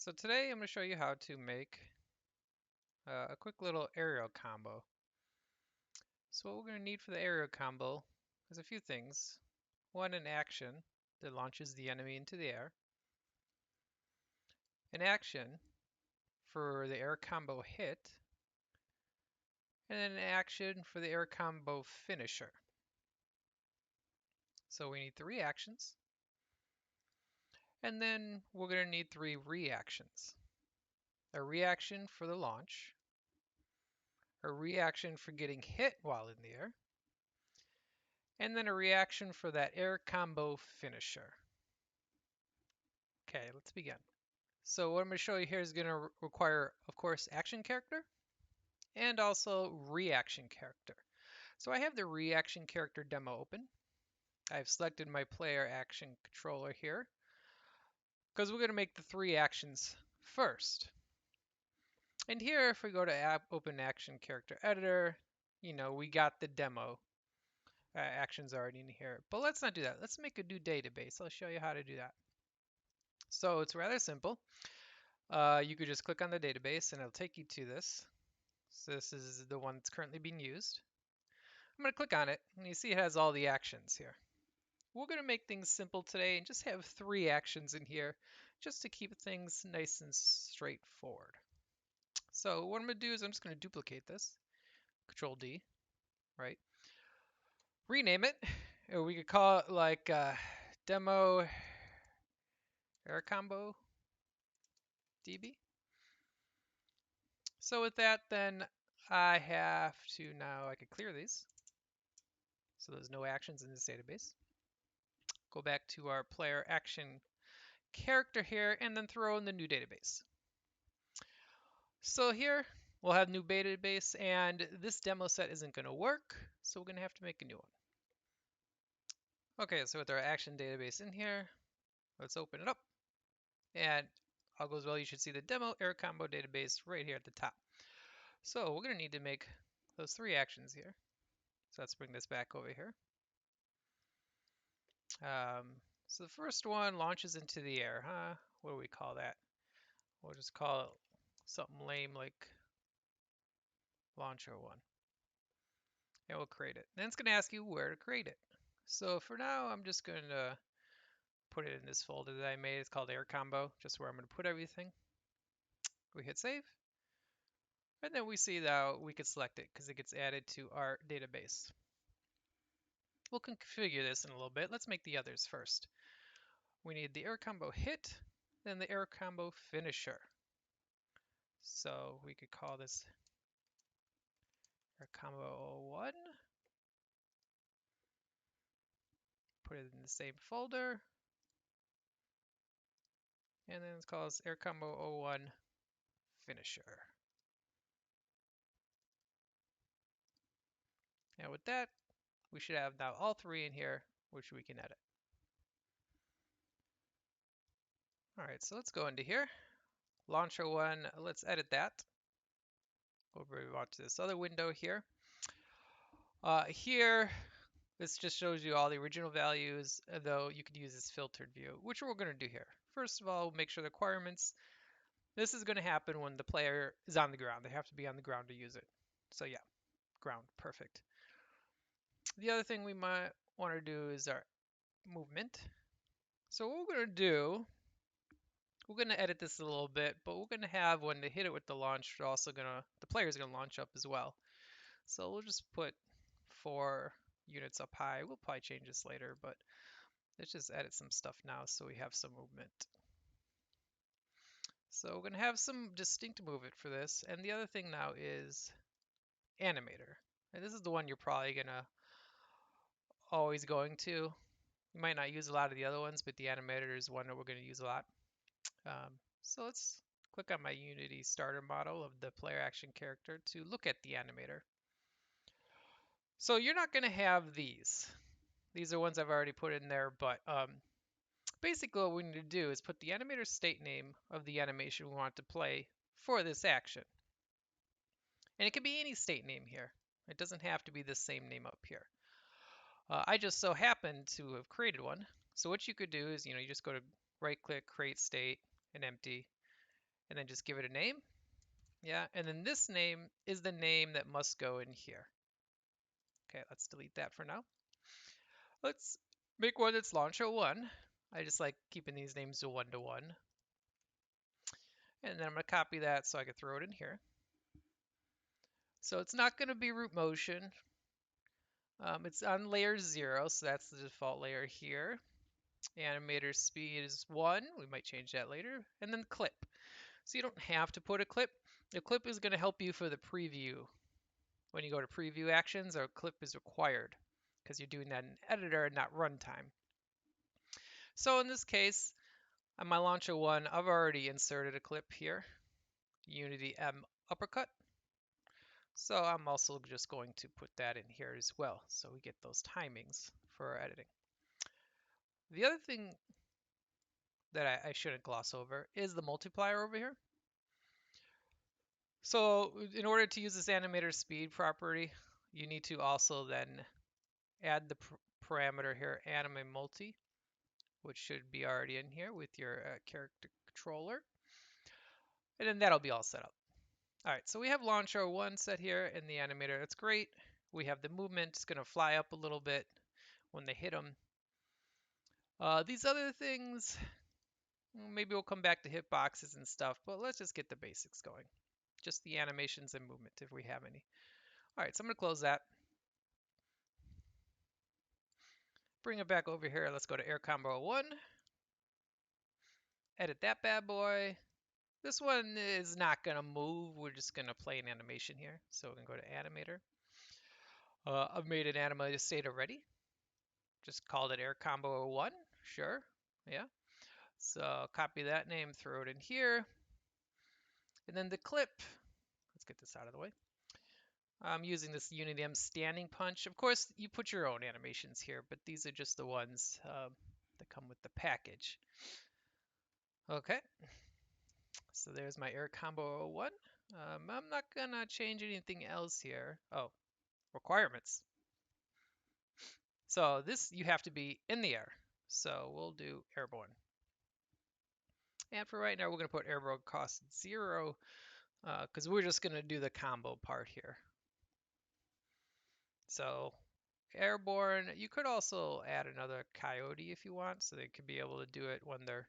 So today I'm going to show you how to make a quick little aerial combo. So what we're going to need for the aerial combo is a few things. One, an action that launches the enemy into the air. An action for the air combo hit. And then an action for the air combo finisher. So we need 3 actions. And then we're going to need 3 reactions. A reaction for the launch. A reaction for getting hit while in the air. And then a reaction for that air combo finisher. Okay, let's begin. So what I'm going to show you here is going to require, of course, action character and also reaction character. So I have the reaction character demo open. I've selected my player action controller here because we're going to make the 3 actions first. And here, if we go to open action character editor, we got the demo actions already in here. But let's not do that. Let's make a new database. I'll show you how to do that. So it's rather simple. You could just click on the database and it'll take you to this. So this is the one that's currently being used. I'm going to click on it and you see it has all the actions here. We're going to make things simple today and just have 3 actions in here just to keep things nice and straightforward. So what I'm going to do is I'm just going to duplicate this. Control D, right? Rename it. Or we could call it like demo AirCombo DB. So with that, then I could clear these. So there's no actions in this database. Go back to our player action character here and then throw in the new database. So here we'll have new database and this demo set isn't going to work. So we're going to have to make a new one. Okay, so with our action database in here, let's open it up. And all goes well, you should see the demo AirCombo database right here at the top. So we're going to need to make those 3 actions here. So let's bring this back over here. So the first one launches into the air, huh? What do we call that? We'll just call it something lame like launcher 1. And we'll create it. Then it's going to ask you where to create it. So for now, I'm just going to put it in this folder that I made. It's called AirCombo, just where I'm going to put everything. We hit save. And then we see that we could select it because it gets added to our database. We'll configure this in a little bit. Let's make the others first. We need the AirCombo hit, then the AirCombo finisher. So we could call this AirCombo 1. Put it in the same folder. And then it's called AirCombo 01 finisher. And with that, we should have now all 3 in here, which we can edit. All right, so let's go into here. Launcher 1, let's edit that. Over to this other window here. Here, this just shows you all the original values, though you could use this filtered view, which we're going to do here. First of all, make sure the requirements. This is going to happen when the player is on the ground. They have to be on the ground to use it. So yeah, ground, perfect. The other thing we might want to do is our movement. So what we're going to do, we're going to edit this a little bit, but we're going to have when they hit it with the launch, the player is going to launch up as well. So we'll just put 4 units up high. We'll probably change this later, but let's just edit some stuff now so we have some movement. So we're going to have some distinct movement for this. And the other thing now is animator. And this is the one you're probably going to always going to. You might not use a lot of the other ones, but the animator is one that we're going to use a lot. So let's click on my Unity starter model of the player action character to look at the animator. So you're not going to have these. These are ones I've already put in there, but basically what we need to do is put the animator state name of the animation we want to play for this action. And it can be any state name here. It doesn't have to be the same name up here. I just so happen to have created one. So what you could do is, you just go to right click, create state, and empty. and then just give it a name. Yeah, and then this name is the name that must go in here. Okay, let's delete that for now. Let's make one that's launcher1. I just like keeping these names to one. And then I'm going to copy that so I can throw it in here. So it's not going to be root motion. It's on layer 0, so that's the default layer here. Animator speed is 1. We might change that later. And then clip. So you don't have to put a clip. The clip is going to help you for the preview. When you go to preview actions, a clip is required because you're doing that in editor and not runtime. So in this case, on my launcher 1, I've already inserted a clip here. Unity M uppercut. So I'm also just going to put that in here as well, so we get those timings for our editing. The other thing that I shouldn't gloss over is the multiplier over here. So in order to use this animator speed property, you need to also then add the parameter here, anime multi, which should be already in here with your character controller. And then that'll be all set up. All right, so we have launcher 1 set here in the animator. That's great. We have the movement. It's going to fly up a little bit when they hit them. These other things, maybe we'll come back to hitboxes and stuff, but let's just get the basics going. Just the animations and movement if we have any. All right, so I'm going to close that. Bring it back over here. Let's go to AirCombo 1. Edit that bad boy. This one is not going to move. We're just going to play an animation here. So we're going to go to Animator. I've made an animated state already. Just called it AirCombo 1. Sure. Yeah. So copy that name, throw it in here. And then the clip. Let's get this out of the way. I'm using this Unity M standing punch. Of course, you put your own animations here, but these are just the ones that come with the package. Okay. So there's my AirCombo 1. I'm not going to change anything else here. Oh, requirements. So this, you have to be in the air. So we'll do airborne. And for right now, we're going to put airborne cost 0 because we're just going to do the combo part here. So airborne, you could also add another coyote if you want, so they could be able to do it when they're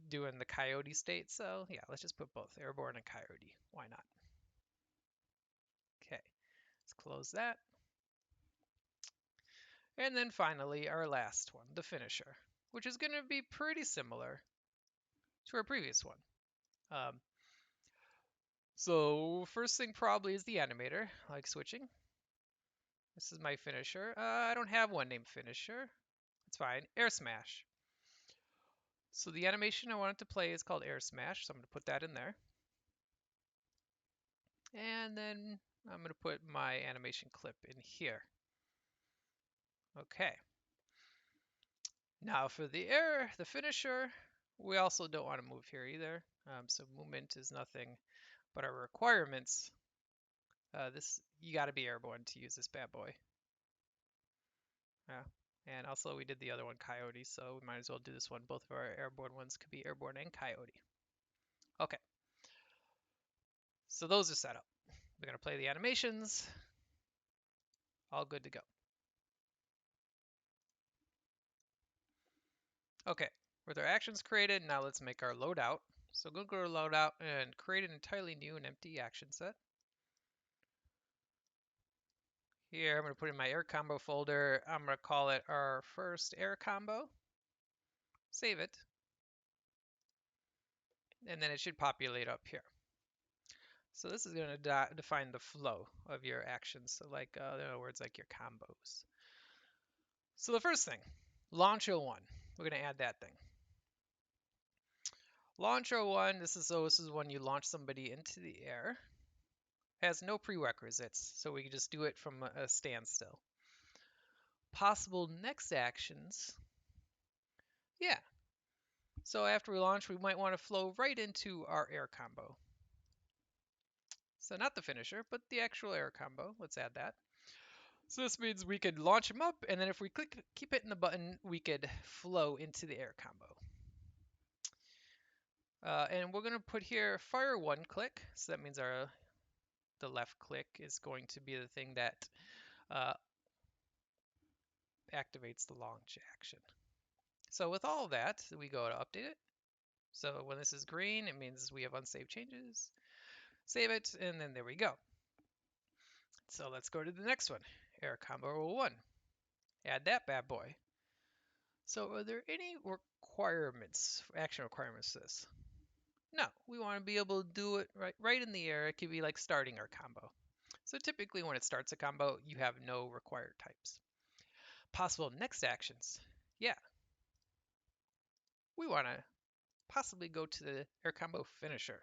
doing the coyote state. So yeah, let's just put both airborne and coyote. Why not? Okay, let's close that. And then finally, our last one, the finisher, which is going to be pretty similar to our previous one. So first thing probably is the animator, like switching. This is my finisher. I don't have one named finisher. It's fine. Air smash. So the animation I want it to play is called air smash, so I'm going to put that in there. And then I'm going to put my animation clip in here. Okay. Now for the finisher, we also don't want to move here either. So movement is nothing but our requirements. You got to be airborne to use this bad boy. Yeah. And also we did the other one coyote, so we might as well do this one. Both of our airborne ones could be airborne and coyote. Okay. So those are set up. We're going to play the animations. All good to go. Okay, with our actions created, now let's make our loadout. So go to loadout and create an entirely new and empty action set. Here, I'm going to put in my AirCombo folder. I'm going to call it our first AirCombo. Save it. And then it should populate up here. So this is going to define the flow of your actions. So like, in other words, like your combos. So the first thing, launch 01. We're going to add that thing. Launch 01, this is when you launch somebody into the air. It has no prerequisites, so we can just do it from a standstill. Possible next actions. Yeah. So after we launch, we might want to flow right into our AirCombo. So not the finisher, but the actual AirCombo. Let's add that. So this means we could launch them up, and then if we keep hitting the button, we could flow into the AirCombo. And we're going to put here fire one click. So that means the left click is going to be the thing that uh, activates the launch action. So with all of that, we go to update it. So when this is green, it means we have unsaved changes. Save it, and then there we go. So let's go to the next one, AirCombo 1. Add that bad boy. So are there any requirements, action requirements to this? No, we want to be able to do it right in the air. It could be like starting our combo. So typically when it starts a combo, you have no required types. Possible next actions. Yeah, we want to possibly go to the AirCombo finisher.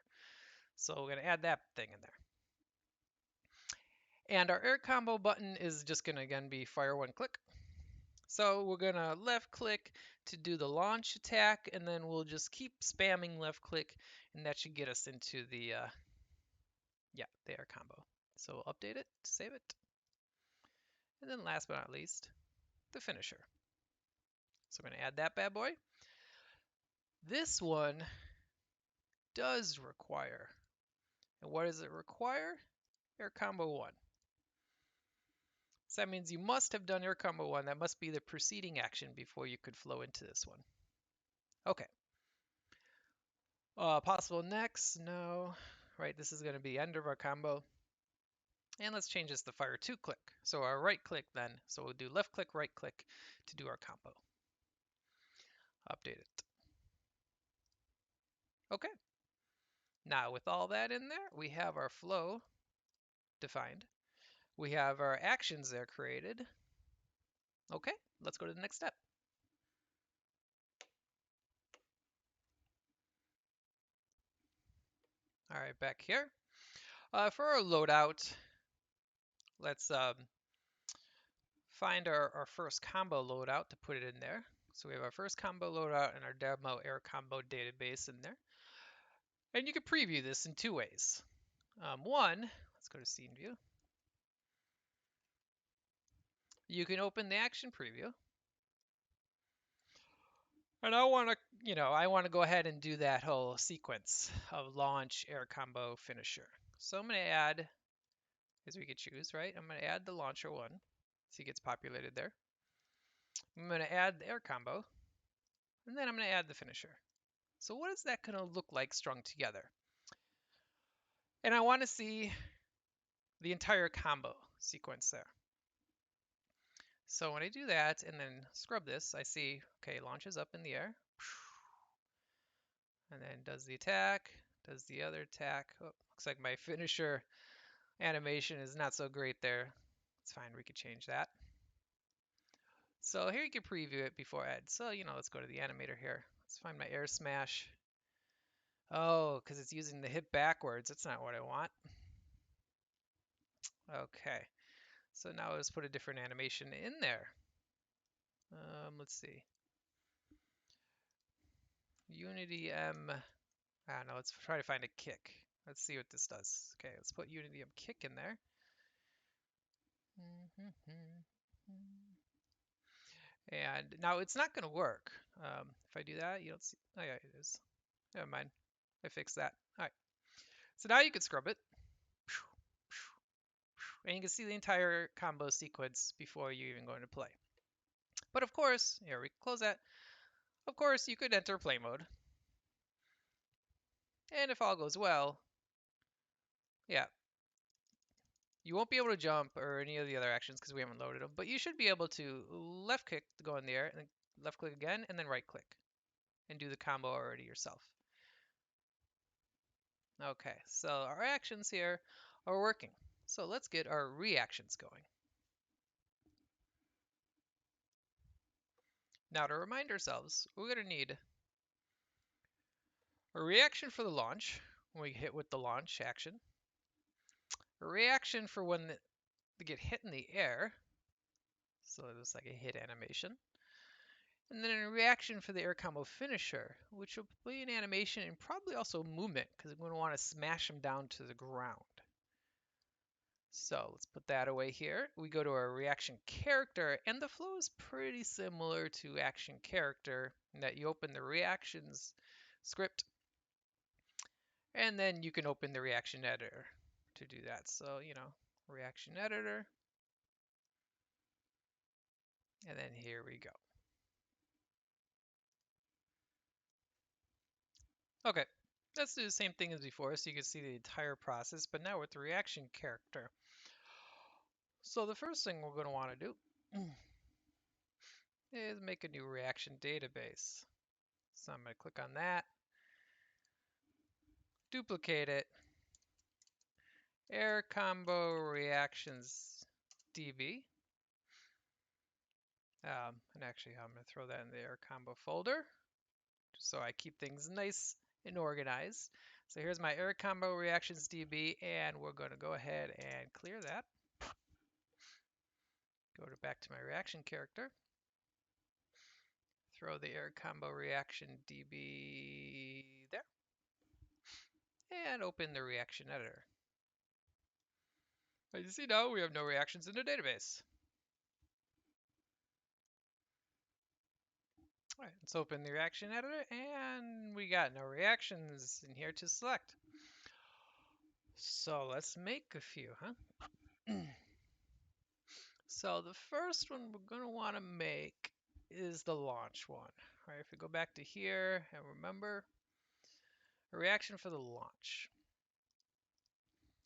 So we're going to add that thing in there. And our AirCombo button is just going to again be fire one click. So we're going to left click to do the launch attack, and then we'll just keep spamming left click, and that should get us into the AirCombo. So we'll update it, save it. And then last but not least, the finisher. So I'm going to add that bad boy. This one does require, and what does it require? AirCombo 1. So that means you must have done AirCombo 1. That must be the preceding action before you could flow into this one. Okay. Possible next? No. Right, this is going to be end of our combo. And let's change this to fire two click. So our right click then. So we'll do left click, right click to do our combo. Update it. Okay. Now with all that in there, we have our flow defined. We have our actions there created. Okay, let's go to the next step. All right, back here. For our loadout, let's find our first combo loadout to put it in there. So we have our first combo loadout and our demo AirCombo database in there. And you can preview this in two ways. One, let's go to scene view. You can open the action preview. And I want to go ahead and do that whole sequence of launch, AirCombo, finisher. So I'm going to add, as we could choose, right? I'm going to add the launcher one. So it gets populated there. I'm going to add the AirCombo. And then I'm going to add the finisher. So what is that going to look like strung together? And I want to see the entire combo sequence there. So when I do that and then scrub this, I see, okay, launches up in the air. And then does the attack, does the other attack. Oh, looks like my finisher animation is not so great there. It's fine, we could change that. So here you can preview it before I add. So, let's go to the animator here. Let's find my air smash. Oh, because it's using the hit backwards. That's not what I want. Okay. So now let's put a different animation in there. Let's see. Unity M. I don't know. Let's try to find a kick. Let's see what this does. Okay, let's put Unity M kick in there. And now it's not going to work. If I do that, you don't see. Oh yeah, it is. Never mind. I fixed that. All right. So now you can scrub it. And you can see the entire combo sequence before you even go into play. But of course, here we close that. Of course, you could enter play mode. And if all goes well, yeah, you won't be able to jump or any of the other actions because we haven't loaded them, but you should be able to left click to go in the air, and then left click again, and then right click, and do the combo already yourself. Okay, so our actions here are working. So let's get our reactions going. Now to remind ourselves, we're going to need a reaction for the launch, when we hit with the launch action, a reaction for when they get hit in the air, so it's like a hit animation, and then a reaction for the AirCombo finisher, which will be an animation and probably also movement, because we're going to want to smash them down to the ground. So let's put that away here. We go to our reaction character, and the flow is pretty similar to action character in that you open the reactions script, And then you can open the reaction editor to do that. So, reaction editor. And then here we go. Okay, let's do the same thing as before so you can see the entire process, but now with the reaction character. So the first thing we're going to want to do is make a new reaction database. So I'm going to click on that, duplicate it, AirCombo reactions DB. And actually, I'm going to throw that in the AirCombo folder just so I keep things nice and organized. So here's my AirCombo reactions DB, and we're going to go ahead and clear that. Go back to my reaction character. Throw the AirCombo reaction DB there. And open the reaction editor. As you see now, we have no reactions in the database. All right, let's open the reaction editor, and we got no reactions in here to select. So let's make a few, huh? So the first one we're going to want to make is the launch one. All right, if we go back to here and remember, a reaction for the launch.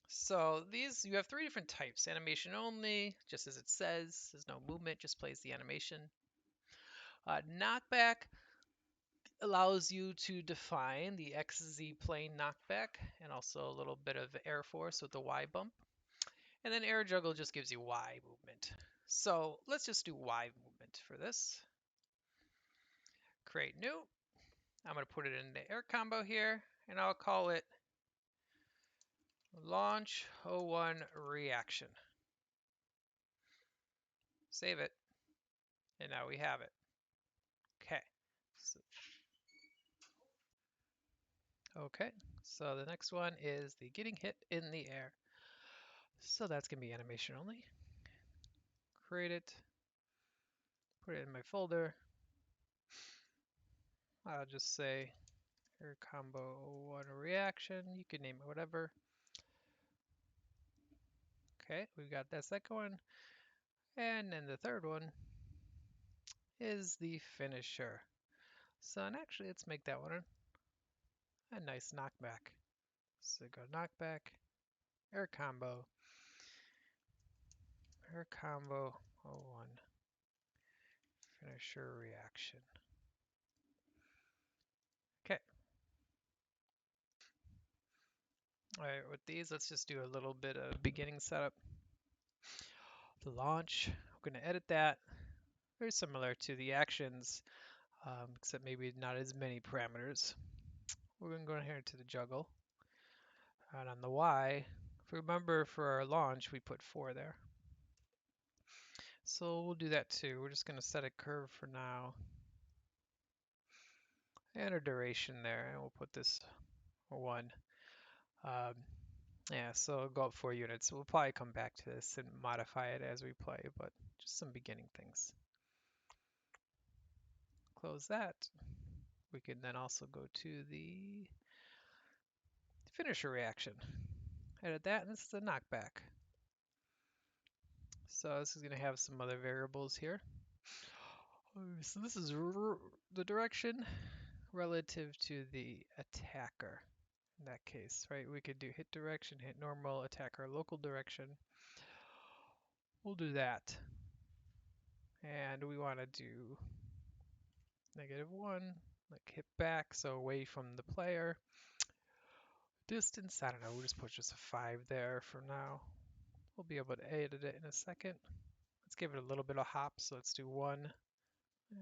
So these, you have 3 different types. Animation only, just as it says. There's no movement, just plays the animation. Knockback allows you to define the XZ plane knockback and also a little bit of air force with the Y bump. And then air juggle just gives you Y movement. So let's just do Y movement for this. Create new. I'm going to put it in the AirCombo here, and I'll call it Launch 01 Reaction. Save it, and now we have it. Okay. So the next one is the getting hit in the air. So that's going to be animation only. Create it, put it in my folder. I'll just say AirCombo 01 Reaction. You can name it whatever. Okay, we've got that second one. And then the third one is the finisher. So, and actually, let's make that one a nice knockback. So go knockback, AirCombo 01, finisher reaction. Okay. All right, with these, let's just do a little bit of beginning setup. The launch, we're going to edit that. Very similar to the actions, except maybe not as many parameters. We're going to go here to the juggle. And on the Y, if we remember for our launch, we put 4 there. So we'll do that too. We're just going to set a curve for now. And a duration there, and we'll put this 1. Yeah, so it'll go up 4 units. We'll probably come back to this and modify it as we play, but just some beginning things. Close that. We can then also go to the finisher reaction. Edit that, and this is the knockback. So this is going to have some other variables here. So this is the direction relative to the attacker. In that case, right? We could do hit direction, hit normal, attacker, local direction. We'll do that. And we want to do -1, like hit back, so away from the player. Distance, I don't know, we'll just put just a 5 there for now. We'll be able to edit it in a second. Let's give it a little bit of hop, so let's do 1,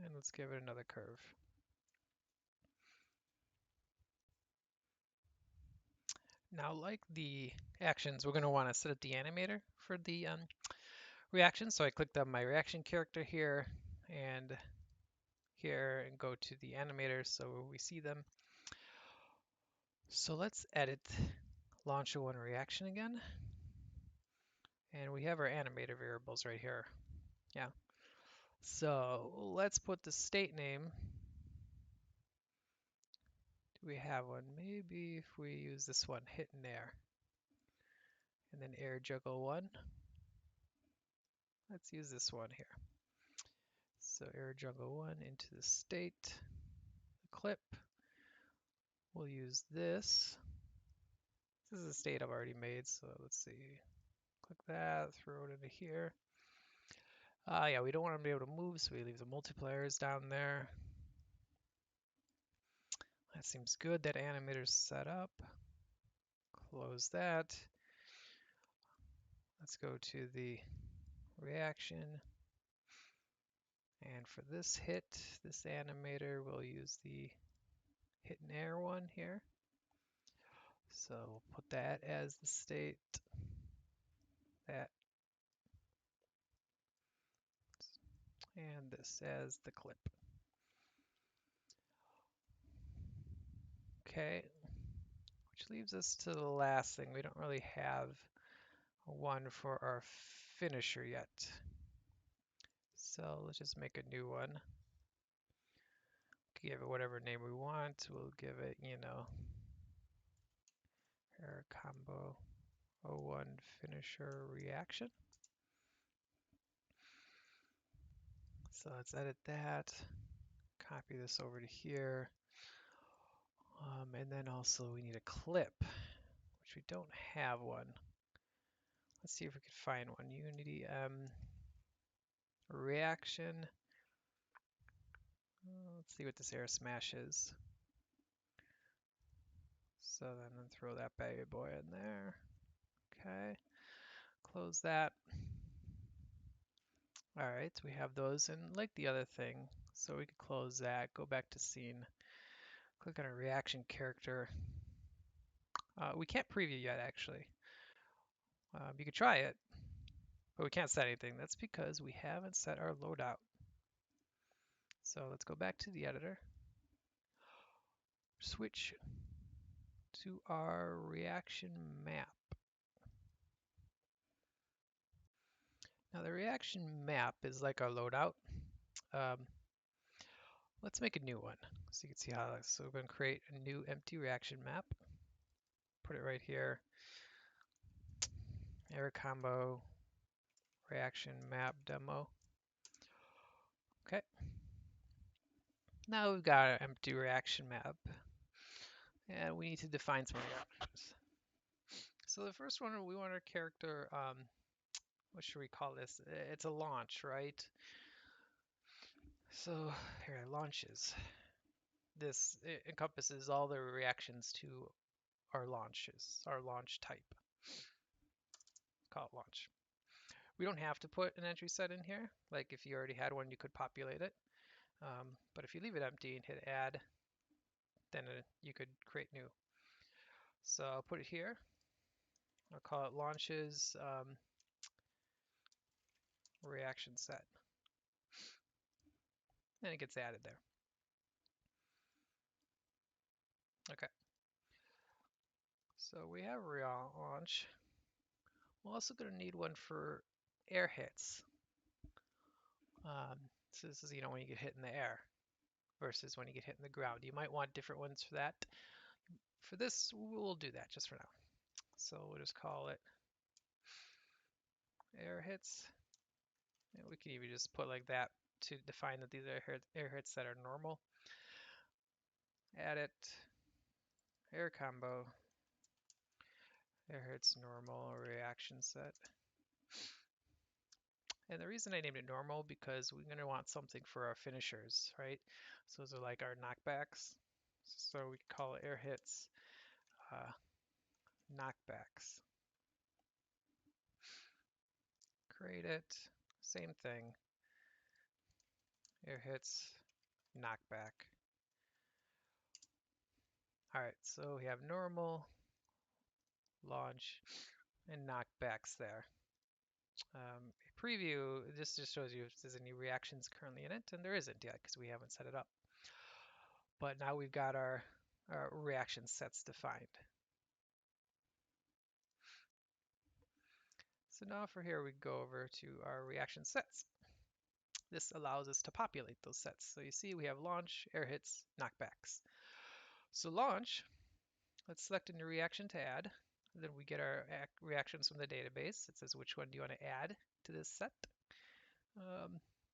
and let's give it another curve. Now, like the actions, we're going to want to set up the animator for the reaction. So I clicked on my reaction character here and here and go to the animators so we see them. So let's edit launch 01 reaction again. And we have our animator variables right here. Yeah. So let's put the state name we have one? Maybe if we use this one, hit and air, and then air juggle one. Let's use this one here. So air juggle one into the state, the clip. We'll use this. This is a state I've already made, so let's see. Click that, throw it into here. Yeah, we don't want to be able to move, so we leave the multipliers down there. That seems good. That animator's set up. Close that. Let's go to the reaction. And for this hit, this animator, we'll use the hit and air one here. So we'll put that as the state, that, and this as the clip. Okay, which leaves us to the last thing. We don't really have one for our finisher yet. So let's just make a new one. Give it whatever name we want. We'll give it, AirCombo 01 finisher reaction. So let's edit that, copy this over to here. And then also we need a clip, which we don't have one. Let's see if we can find one. Unity reaction. Let's see what this air smash is. So then throw that baby boy in there. Okay, close that. All right, we have those, and like the other thing, so we could close that, go back to scene, click on a reaction character. We can't preview yet, actually. You could try it, but we can't set anything. That's because we haven't set our loadout. So let's go back to the editor, switch to our reaction map. Now the reaction map is like our loadout. Let's make a new one so you can see how this. So we're going to create a new empty reaction map. Put it right here. AirCombo reaction map demo. Okay. Now we've got our empty reaction map, and we need to define some reactions. So the first one, we want our character, what should we call this? It's a launch, right? So here, launches. This encompasses all the reactions to our launches, our launch type. Call it launch. We don't have to put an entry set in here. Like if you already had one, you could populate it. But if you leave it empty and hit add, then you could create new. So I'll put it here. I'll call it launches reaction set. And it gets added there. Okay. So we have real launch. We're also going to need one for air hits. So this is, when you get hit in the air versus when you get hit in the ground. You might want different ones for that. For this, we'll do that just for now. So we'll just call it air hits. And we can even just put like that to define that these are air hits that are normal. Add it, AirCombo, air hits normal reaction set. And the reason I named it normal because we're going to want something for our finishers, right? So those are like our knockbacks. So we call it air hits knockbacks. Create it, same thing, air hits knockback. All right, so we have normal, launch, and knockbacks there. Preview, this just shows you if there's any reactions currently in it, and there isn't yet because we haven't set it up. But now we've got our reaction sets defined. So now for here, we go over to our reaction sets. This allows us to populate those sets. So you see we have launch, air hits, knockbacks. So launch, let's select a new reaction to add. Then we get our reactions from the database. It says which one do you want to add to this set.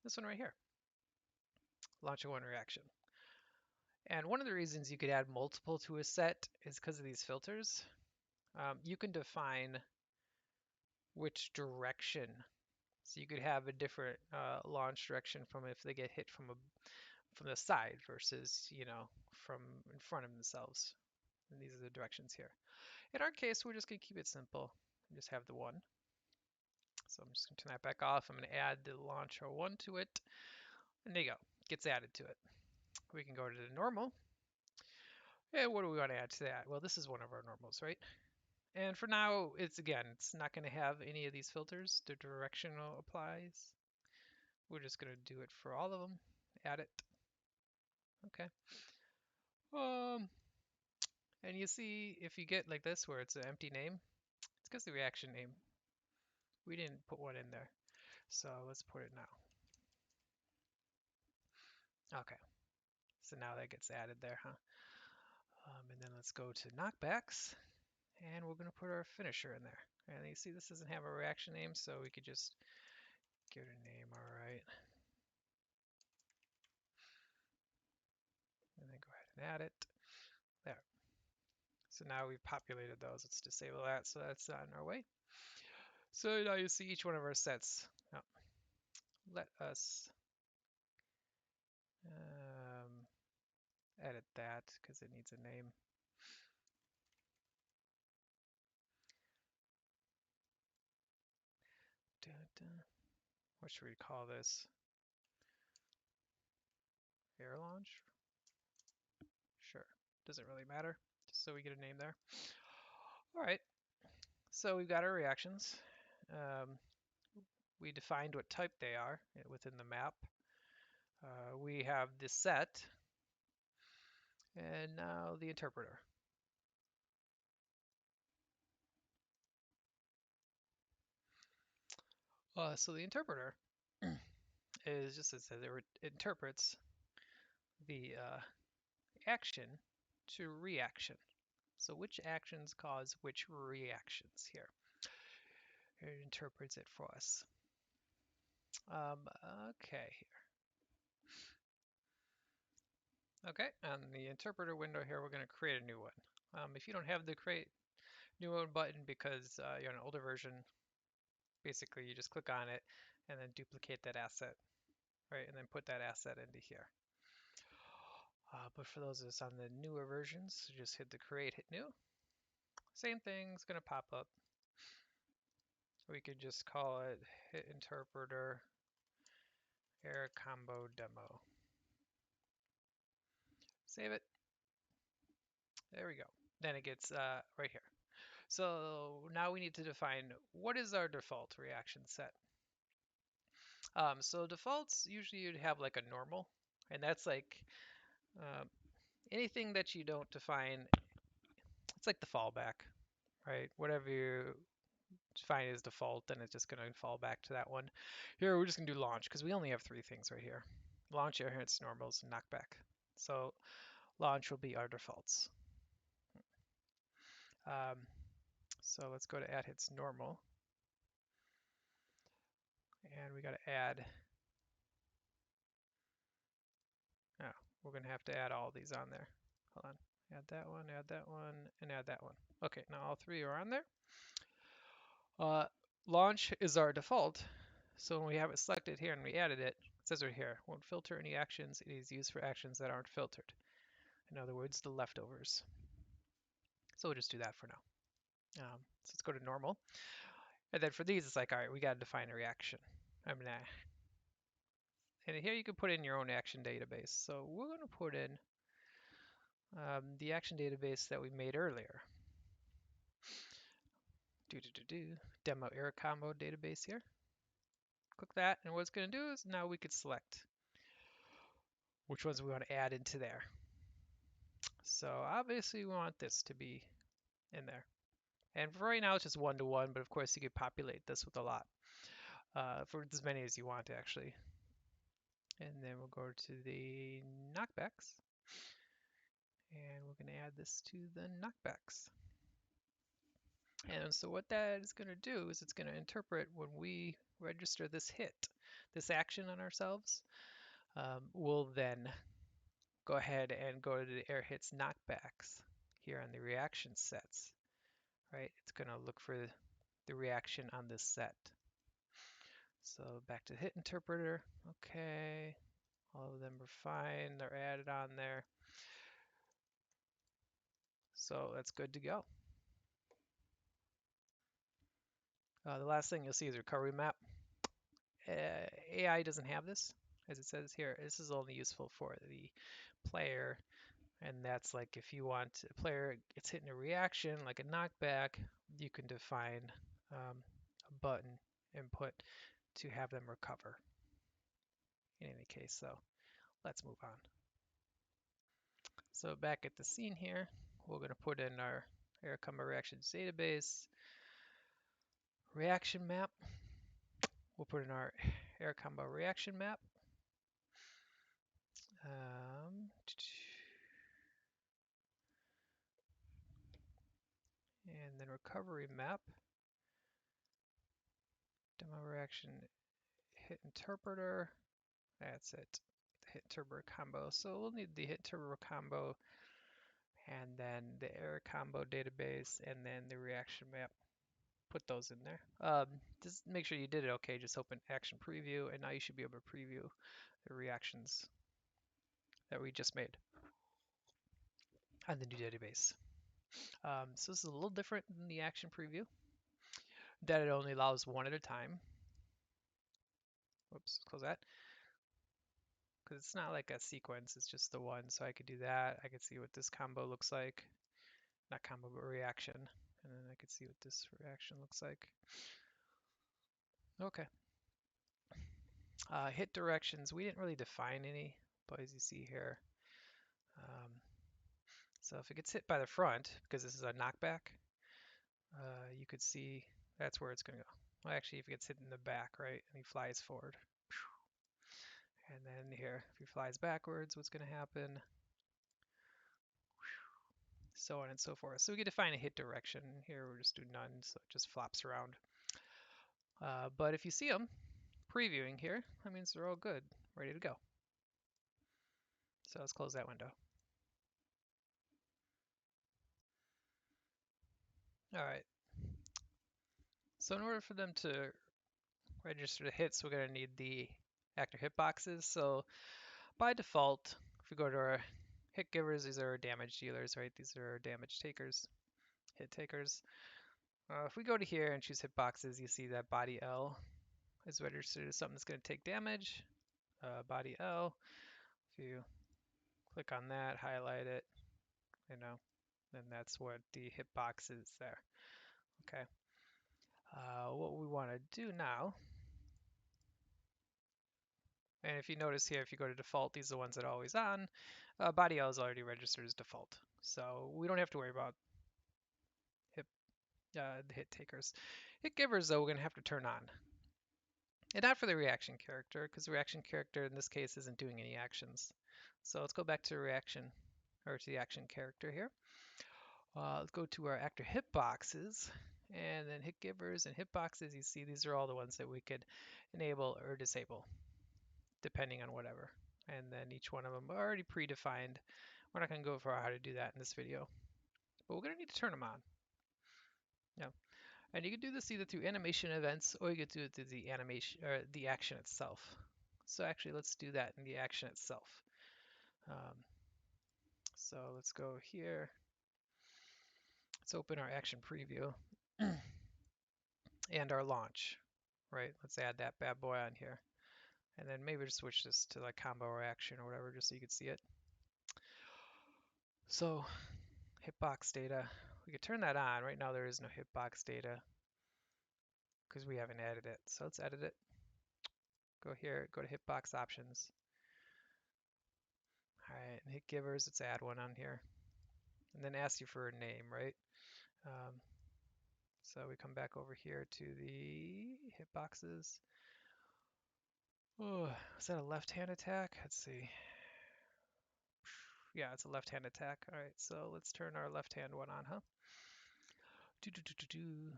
This one right here, launch a one reaction. And one of the reasons you could add multiple to a set is because of these filters. You can define which direction. So you could have a different launch direction from if they get hit from the side versus, from in front of themselves. And these are the directions here. In our case, we're just going to keep it simple and just have the one. So I'm just going to turn that back off. I'm going to add the launcher one to it. And there you go. It gets added to it. We can go to the normal. And what do we want to add to that? Well, this is one of our normals, right? And for now, it's not going to have any of these filters. The directional applies. We're just going to do it for all of them. Add it. Okay. And you see, if you get like this where it's an empty name, it's because the reaction name. We didn't put one in there. So let's put it now. Okay. So now that gets added there, huh? And then let's go to knockbacks. And we're going to put our finisher in there. And you see this doesn't have a reaction name, so we could just give it a name, all right. And then go ahead and add it. There. So now we've populated those. Let's disable that so that's on our way. So now you see each one of our sets. Now, let us edit that because it needs a name. What should we call this? Air launch? Sure. Doesn't really matter. Just so we get a name there. All right. So we've got our reactions. We defined what type they are within the map. We have the set. And now the interpreter. So the interpreter is just as it interprets the action to reaction. So which actions cause which reactions here? It interprets it for us. Okay. Okay, on the interpreter window here, we're going to create a new one. If you don't have the create new one button because you're on an older version, basically you just click on it and then duplicate that asset, right? And then put that asset into here. But for those of us on the newer versions, just hit the create, hit new. Same thing is going to pop up. We could just call it hit interpreter AirCombo demo. Save it. There we go. Then it gets right here. So now we need to define what is our default reaction set. So defaults, usually you'd have like a normal, and that's like anything that you don't define, it's like the fallback, right? Whatever you define as default, then it's just going to fall back to that one. Here, we're just going to do launch because we only have three things right here. Launch, air hits, normals, and knockback. So launch will be our defaults. So let's go to add hits normal. And we got to add, we're going to have to add all these on there. Hold on. Add that one, and add that one. Okay, now all three are on there. Launch is our default. So when we have it selected here and we added it, it says right here, won't filter any actions. It is used for actions that aren't filtered. In other words, the leftovers. So we'll just do that for now. So let's go to normal. And then for these, it's like, all right, we got to define a reaction. And here you can put in your own action database. So we're going to put in the action database that we made earlier. Demo AirCombo database here. Click that, and what it's going to do is now we could select which ones we want to add into there. So obviously we want this to be in there. And for right now it's just one-to-one, but of course you could populate this with a lot, for as many as you want actually. And then we'll go to the knockbacks. And we're going to add this to the knockbacks. And so what that is going to do is it's going to interpret when we register this hit, this action on ourselves, we'll then go ahead and go to the air hits knockbacks here on the reaction sets, right? It's going to look for the reaction on this set. So back to the hit interpreter. Okay, all of them are fine. They're added on there. So that's good to go. The last thing you'll see is recovery map. AI doesn't have this, as it says here. This is only useful for the player, and that's like if you want a player gets hit in a reaction, like a knockback, you can define a button input to have them recover. In any case, so let's move on. So back at the scene here, we're going to put in our AirCombo reactions database reaction map. We'll put in our AirCombo reaction map. And then recovery map. Demo reaction hit interpreter. That's it. The hit interpreter combo. So we'll need the hit interpreter combo and then the AirCombo database and then the reaction map. Put those in there. Just make sure you did it okay. Just open action preview and now you should be able to preview the reactions that we just made on the new database. So this is a little different than the action preview, that it only allows one at a time. Whoops, close that. Because it's not like a sequence, it's just the one. So I could do that. I could see what this combo looks like. Not combo, but reaction. And then I could see what this reaction looks like. Okay. Hit directions, we didn't really define any, but as you see here, so if it gets hit by the front, because this is a knockback, you could see that's where it's going to go. Well, actually, if it gets hit in the back, right, and he flies forward, and then here, if he flies backwards, what's going to happen? So on and so forth. So we can define a hit direction. Here we'll just do none, so it just flops around. But if you see them previewing here, that means they're all good, ready to go. So let's close that window. All right. So in order for them to register the hits, we're going to need the actor hitboxes. So by default, if we go to our hit givers, these are our damage dealers, right? These are our damage takers, hit takers. If we go to here and choose hitboxes, you see that body L is registered as something that's going to take damage. Body L, if you click on that, highlight it, then that's what the hitbox is there. Okay. What we want to do now, and if you notice here, if you go to default, these are the ones that are always on. Body L is already registered as default, so we don't have to worry about the hit takers. Hit givers, though, we're going to have to turn on. And not for the reaction character, because the reaction character in this case isn't doing any actions. So let's go back to reaction, or to the action character here. Let's go to our actor hitboxes, and then hit givers and hitboxes. You see these are all the ones that we could enable or disable, depending on whatever. And then each one of them are already predefined. We're not going to go over how to do that in this video, but we're going to need to turn them on. Yeah. And you can do this either through animation events or you can do it through the animation or the action itself. So actually, let's do that in the action itself. So let's go here. Let's open our action preview and our launch, right? Let's add that bad boy on here. And then maybe just switch this to like combo reaction or whatever, just so you can see it. So hitbox data, we could turn that on. Right now there is no hitbox data because we haven't added it. So let's edit it. Go here, go to hitbox options. All right, and hit givers, let's add one on here. And then ask you for a name, right? So we come back over here to the hitboxes. Oh, is that a left-hand attack? Let's see. Yeah, it's a left-hand attack. All right, so let's turn our left-hand one on, huh? Do do do do do.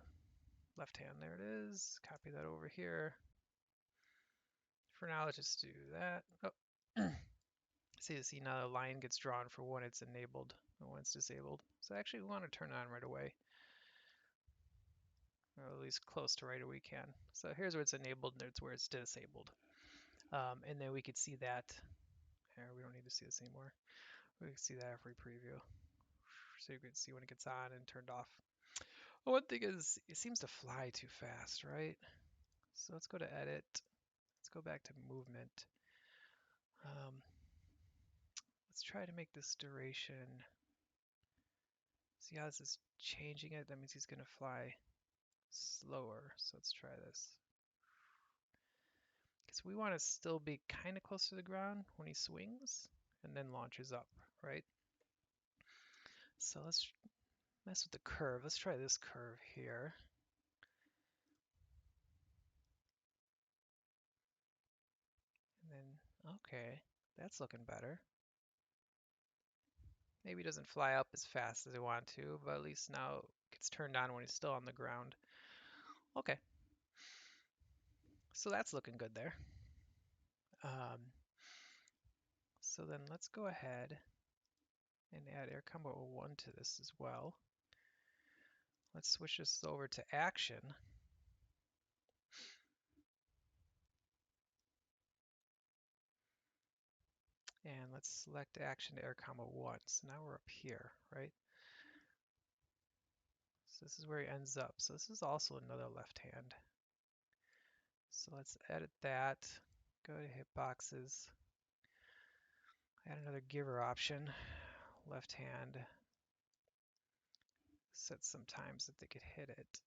Left hand, there it is. Copy that over here. For now, let's just do that. Oh, see now the line gets drawn for when it's enabled and when it's disabled. So actually, we want to turn it on right away, or at least close to right away we can. So here's where it's enabled, and there's where it's disabled. And then we could see that. Here, we don't need to see this anymore. We can see that if we preview. So you can see when it gets on and turned off. Well, one thing is, it seems to fly too fast, right? So let's go to edit. Let's go back to movement. Let's try to make this duration. See how this is changing it? That means he's going to fly slower. So let's try this. Because we want to still be kind of close to the ground when he swings and then launches up, right? So let's mess with the curve. Let's try this curve here. And then, okay, that's looking better. Maybe he doesn't fly up as fast as I want to, but at least now it gets turned on when he's still on the ground. Okay. So that's looking good there. So then let's go ahead and add AirCombo 1 to this as well. Let's switch this over to action. And let's select action to AirCombo 1. So now we're up here, right? So this is where he ends up. So this is also another left hand. So let's edit that. Go to Hitboxes. Add another giver option. Left hand. Set some times that they could hit it.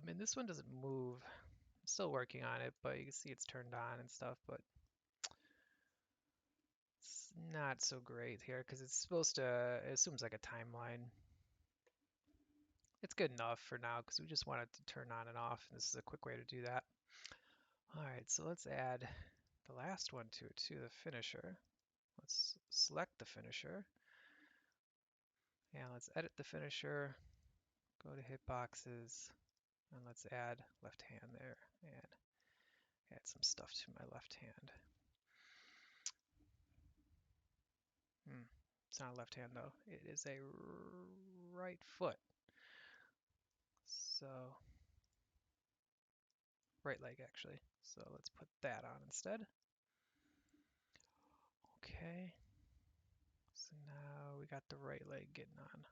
And this one doesn't move. I'm still working on it, but you can see it's turned on and stuff, but it's not so great here because it's supposed to, it assumes like a timeline. It's good enough for now because we just want it to turn on and off. And this is a quick way to do that. All right, so let's add the last one to the finisher. Let's select the finisher. And let's edit the finisher. Go to Hitboxes. And let's add left hand there. And add some stuff to my left hand. It's not a left hand though. It is a right foot. So, right leg actually. So let's put that on instead. Okay. So now we got the right leg getting on.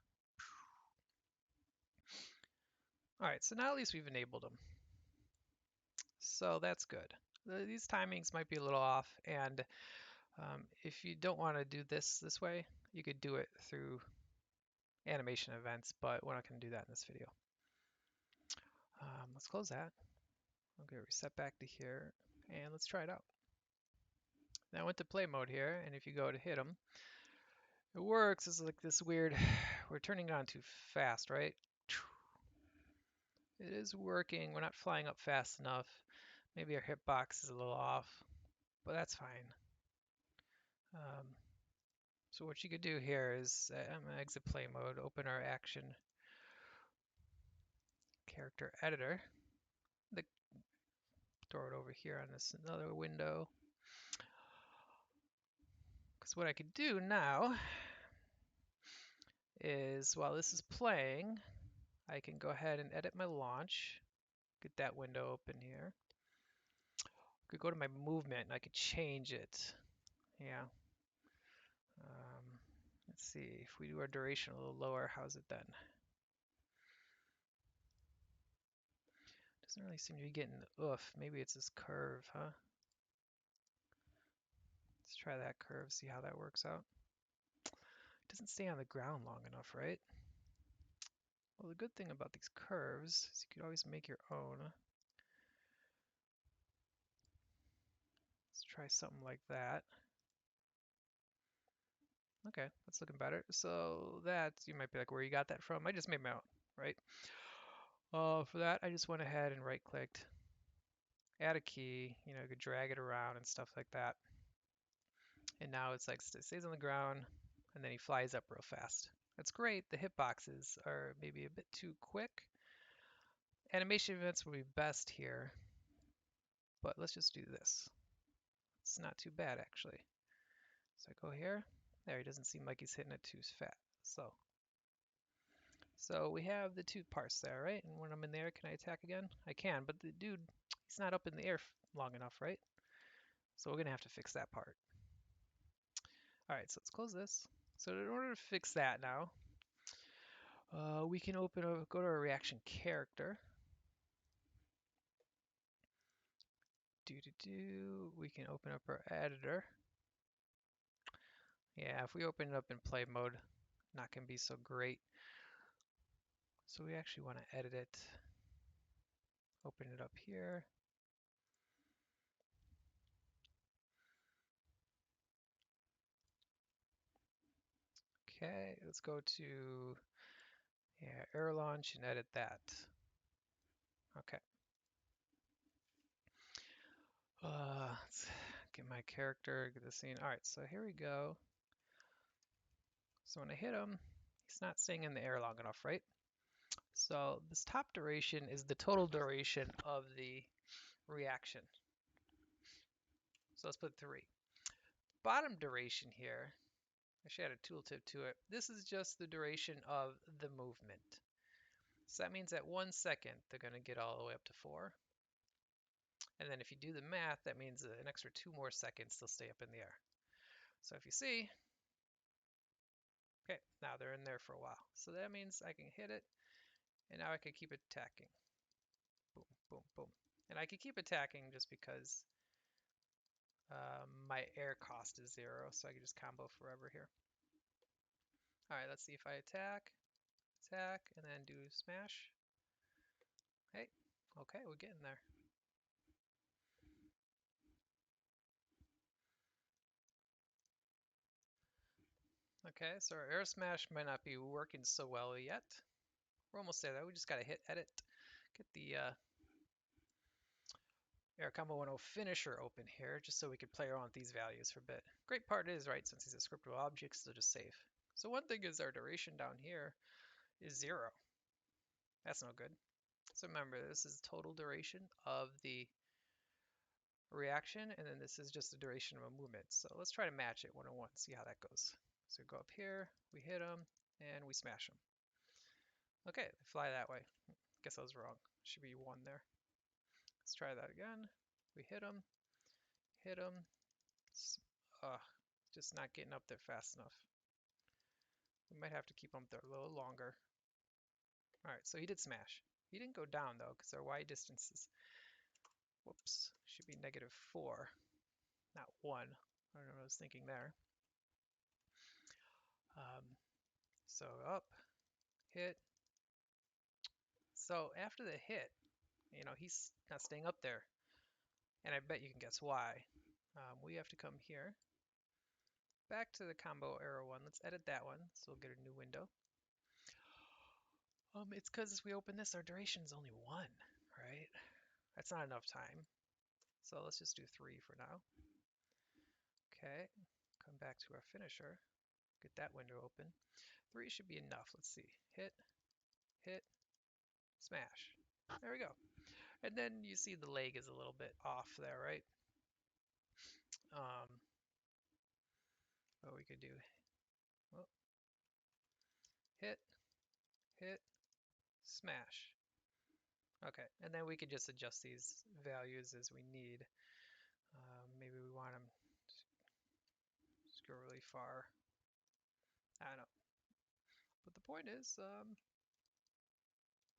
All right, so now at least we've enabled them. So that's good. These timings might be a little off, and if you don't want to do this way, you could do it through animation events, but we're not going to do that in this video. Let's close that. Okay, reset back to here, and let's try it out. Now I went to play mode here, and if you go to hit them, it works. It's like this weird, we're turning it on too fast, right? It is working. We're not flying up fast enough. Maybe our hitbox is a little off, but that's fine. So what you could do here is, I'm going to exit play mode, open our action character editor, throw it over here on this another window. Because what I could do now is, while this is playing, I can go ahead and edit my launch, get that window open here. I could go to my movement and I could change it. Yeah. Let's see, if we do our duration a little lower, how's it then? Doesn't really seem to be getting oof. Maybe it's this curve, huh? Let's try that curve, see how that works out. It doesn't stay on the ground long enough, right? Well, the good thing about these curves is you could always make your own. Let's try something like that. Okay, that's looking better. So that, you might be like, where you got that from? I just made my own, right? For that, I just went ahead and right-clicked, add a key, you could drag it around and stuff like that. And now it's like stays on the ground, and then he flies up real fast. That's great. The hitboxes are maybe a bit too quick. Animation events would be best here, but let's just do this. It's not too bad actually. So I go here. There, he doesn't seem like he's hitting it too fast. So we have the two parts there, right? And when I'm in the air, can I attack again? I can, but the dude, he's not up in the air long enough, right? So we're gonna have to fix that part. All right, so let's close this. So in order to fix that now, we can go to our reaction character. We can open up our editor. Yeah, if we open it up in play mode, not gonna be so great. So we actually want to edit it. Open it up here. Okay, let's go to air launch and edit that. Okay. Let's get my character, get the scene. All right, so here we go. So when I hit him, he's not staying in the air long enough, right? So this top duration is the total duration of the reaction. So let's put 3. Bottom duration here, I should add a tooltip to it. This is just the duration of the movement. So that means at 1 second, they're going to get all the way up to 4. And then if you do the math, that means an extra 2 more seconds they'll stay up in the air. So if you see, okay, now they're in there for a while. So that means I can hit it, and now I can keep attacking. Boom, boom, boom. And I can keep attacking just because my air cost is 0, so I can just combo forever here. All right, let's see if I attack, and then do smash. Hey, okay, we're getting there. Okay, so our air smash might not be working so well yet. We're almost there though. We just gotta hit edit, get the AirCombo 10 finisher open here, just so we can play around with these values for a bit. Great part is, right, since these are scriptable objects, they'll just save. So one thing is our duration down here is 0. That's no good. So remember, this is total duration of the reaction, and then this is just the duration of a movement. So let's try to match it 1-on-1, see how that goes. So we go up here, we hit them, and we smash them. Okay, they fly that way. Guess I was wrong. Should be 1 there. Let's try that again. We hit them, hit them. Just not getting up there fast enough. We might have to keep him up there a little longer. All right, so he did smash. He didn't go down though, because our Y distances, whoops, should be -4, not 1. I don't know what I was thinking there. So up, hit. So after the hit, he's not staying up there. And I bet you can guess why. We have to come here, back to the combo arrow one. Let's edit that one, so we'll get a new window. It's because we open this, our duration is only 1, right? That's not enough time. So let's just do 3 for now. Okay, come back to our finisher, get that window open. 3 should be enough. Let's see. Hit, hit, smash. There we go. And then you see the leg is a little bit off there, right? What we could do, well, hit, hit, smash. Okay, and then we could just adjust these values as we need. Maybe we want them to go really far. I don't know. But the point is,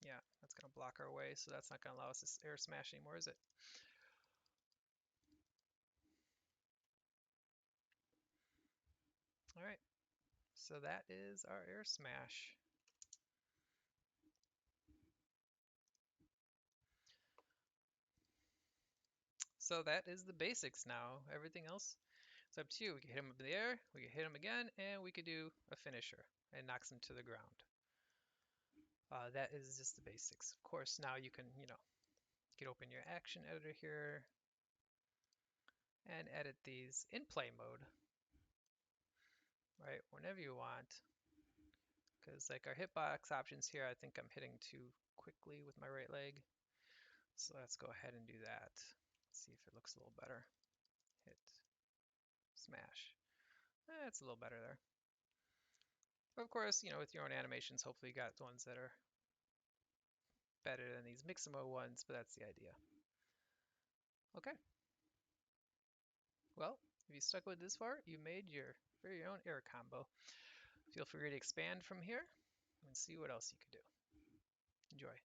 yeah, that's going to block our way, so that's not going to allow us to air smash anymore, is it? All right, so that is our air smash. So that is the basics now. Everything else is up to you. We can hit him up in the air, we can hit him again, and we could do a finisher and knocks him to the ground. That is just the basics. Of course, now you can, get open your action editor here and edit these in play mode. right? Whenever you want. Because like our hitbox options here, I think I'm hitting too quickly with my right leg. So let's go ahead and do that. See if it looks a little better. Hit, smash. It's a little better there. Of course, with your own animations, hopefully you got ones that are better than these Mixamo ones, but that's the idea. Okay. Well, if you stuck with this far, you made your very own AirCombo. Feel free to expand from here and see what else you could do. Enjoy.